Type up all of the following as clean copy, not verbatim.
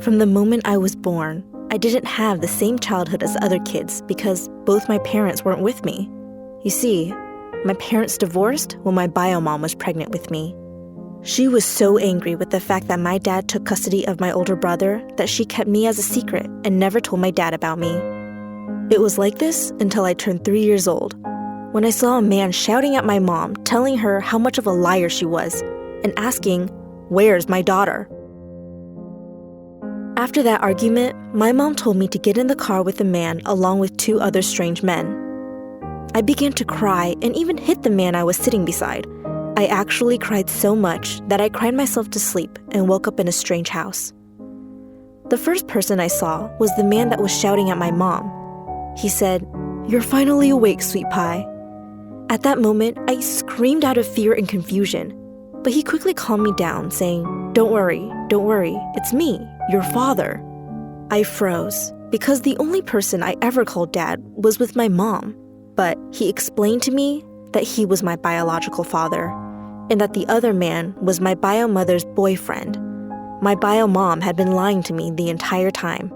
From the moment I was born, I didn't have the same childhood as other kids because both my parents weren't with me. You see, my parents divorced when my bio mom was pregnant with me. She was so angry with the fact that my dad took custody of my older brother that she kept me as a secret and never told my dad about me. It was like this until I turned 3 years old, when I saw a man shouting at my mom, telling her how much of a liar she was, and asking, "Where's my daughter?" After that argument, my mom told me to get in the car with the man along with 2 other strange men. I began to cry and even hit the man I was sitting beside. I actually cried so much that I cried myself to sleep and woke up in a strange house. The first person I saw was the man that was shouting at my mom. He said, "You're finally awake, sweet pie." At that moment, I screamed out of fear and confusion, but he quickly calmed me down, saying, don't worry, it's me, your father." I froze, because the only person I ever called dad was with my mom, but he explained to me that he was my biological father, and that the other man was my bio mother's boyfriend. My bio mom had been lying to me the entire time.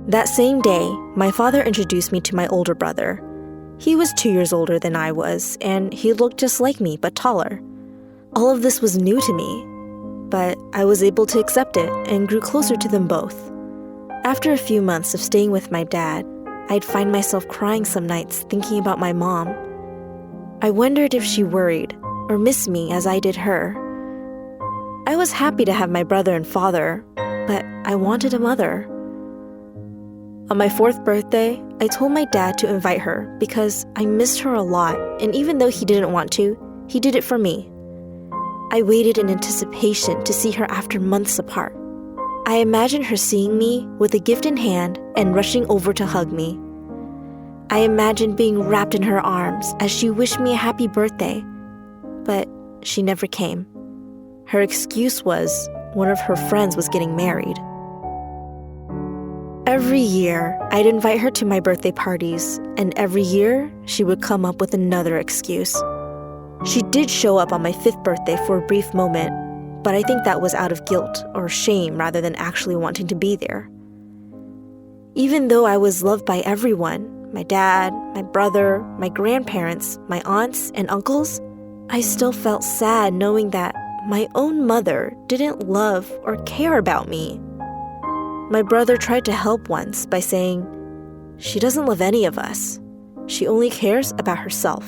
That same day, my father introduced me to my older brother. He was 2 years older than I was, and he looked just like me, but taller. All of this was new to me, but I was able to accept it and grew closer to them both. After a few months of staying with my dad, I'd find myself crying some nights thinking about my mom. I wondered if she worried or missed me as I did her. I was happy to have my brother and father, but I wanted a mother. On my 4th birthday, I told my dad to invite her because I missed her a lot, and even though he didn't want to, he did it for me. I waited in anticipation to see her after months apart. I imagined her seeing me with a gift in hand and rushing over to hug me. I imagined being wrapped in her arms as she wished me a happy birthday, but she never came. Her excuse was one of her friends was getting married. Every year, I'd invite her to my birthday parties, and every year, she would come up with another excuse. She did show up on my 5th birthday for a brief moment, but I think that was out of guilt or shame rather than actually wanting to be there. Even though I was loved by everyone, my dad, my brother, my grandparents, my aunts, and uncles, I still felt sad knowing that my own mother didn't love or care about me. My brother tried to help once by saying, "She doesn't love any of us. She only cares about herself."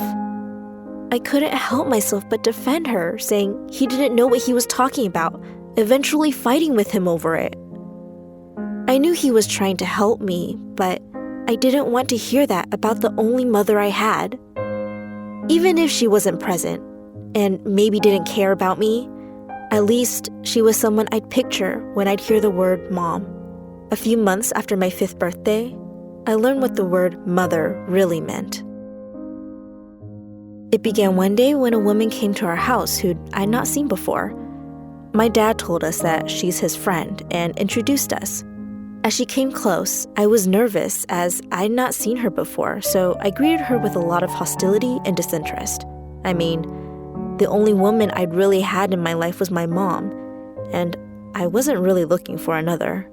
I couldn't help myself but defend her, saying he didn't know what he was talking about, eventually fighting with him over it. I knew he was trying to help me, but I didn't want to hear that about the only mother I had. Even if she wasn't present, and maybe didn't care about me, at least she was someone I'd picture when I'd hear the word mom. A few months after my 5th birthday, I learned what the word mother really meant. It began one day when a woman came to our house who I'd not seen before. My dad told us that she's his friend and introduced us. As she came close, I was nervous as I'd not seen her before, so I greeted her with a lot of hostility and disinterest. I mean, the only woman I'd really had in my life was my mom, and I wasn't really looking for another.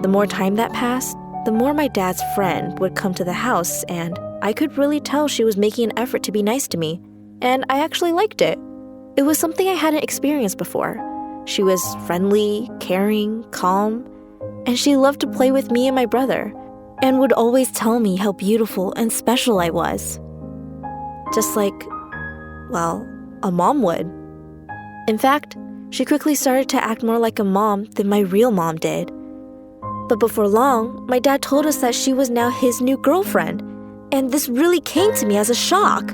The more time that passed, the more my dad's friend would come to the house, and I could really tell she was making an effort to be nice to me, and I actually liked it. It was something I hadn't experienced before. She was friendly, caring, calm, and she loved to play with me and my brother, and would always tell me how beautiful and special I was. Just like, well, a mom would. In fact, she quickly started to act more like a mom than my real mom did. But before long, my dad told us that she was now his new girlfriend, and this really came to me as a shock.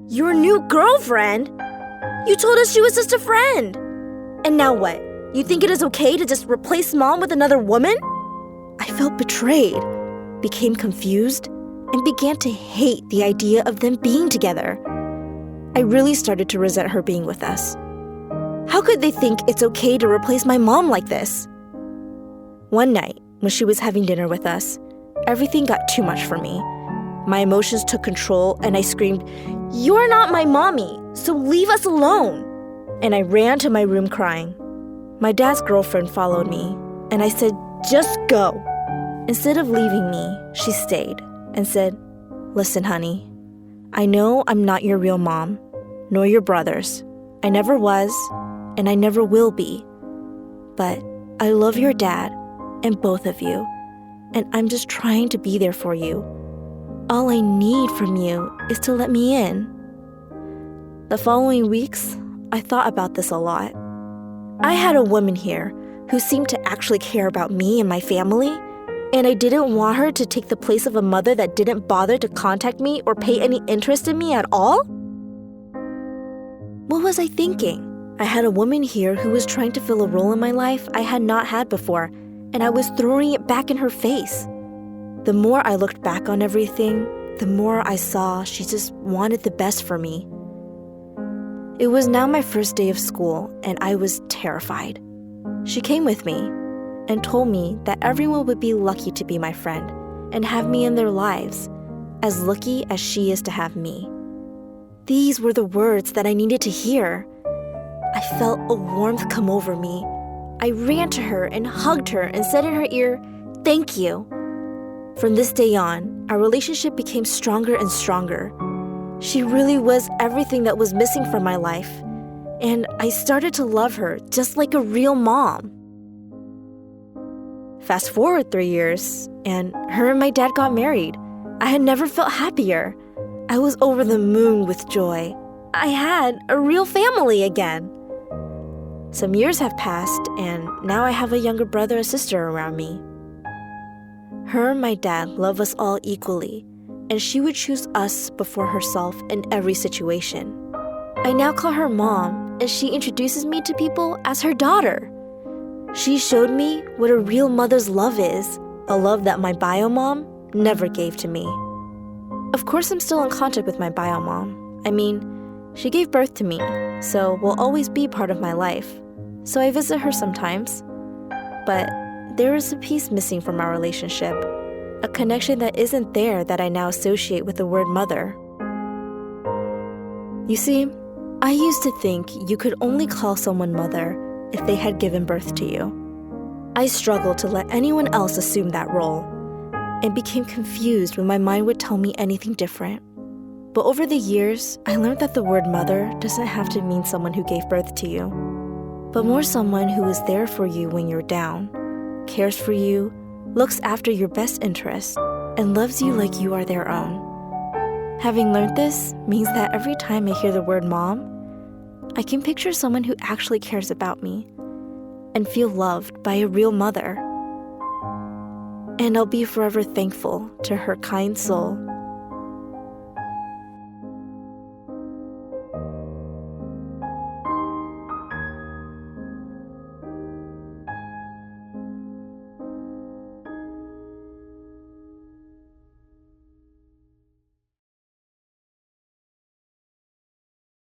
Your new girlfriend? You told us she was just a friend. And now what? You think it is okay to just replace mom with another woman? I felt betrayed, became confused, and began to hate the idea of them being together. I really started to resent her being with us. How could they think it's okay to replace my mom like this? One night, when she was having dinner with us, everything got too much for me. My emotions took control and I screamed, "You're not my mommy, so leave us alone." and I ran to my room crying. My dad's girlfriend followed me, and I said, "Just go." Instead of leaving me, she stayed and said, "Listen, honey, I know I'm not your real mom, nor your brother's. I never was, and I never will be. But I love your dad and both of you, and I'm just trying to be there for you. All I need from you is to let me in." The following weeks, I thought about this a lot. I had a woman here who seemed to actually care about me and my family, and I didn't want her to take the place of a mother that didn't bother to contact me or pay any interest in me at all? What was I thinking? I had a woman here who was trying to fill a role in my life I had not had before, and I was throwing it back in her face. The more I looked back on everything, the more I saw she just wanted the best for me. It was now my first day of school, and I was terrified. She came with me and told me that everyone would be lucky to be my friend and have me in their lives, as lucky as she is to have me. These were the words that I needed to hear. I felt a warmth come over me. I ran to her and hugged her and said in her ear, "Thank you." From this day on, our relationship became stronger and stronger. She really was everything that was missing from my life, and I started to love her just like a real mom. Fast forward 3 years, and her and my dad got married. I had never felt happier. I was over the moon with joy. I had a real family again. Some years have passed, and now I have a younger brother and sister around me. Her and my dad love us all equally, and she would choose us before herself in every situation. I now call her mom, and she introduces me to people as her daughter. She showed me what a real mother's love is, a love that my bio mom never gave to me. Of course, I'm still in contact with my bio mom. I mean, she gave birth to me, so will always be part of my life. So I visit her sometimes. But there is a piece missing from our relationship, a connection that isn't there that I now associate with the word mother. You see, I used to think you could only call someone mother if they had given birth to you. I struggled to let anyone else assume that role, and became confused when my mind would tell me anything different. But over the years, I learned that the word mother doesn't have to mean someone who gave birth to you, but more someone who is there for you when you're down, cares for you, looks after your best interests, and loves you like you are their own. Having learned this means that every time I hear the word mom, I can picture someone who actually cares about me and feel loved by a real mother. And I'll be forever thankful to her kind soul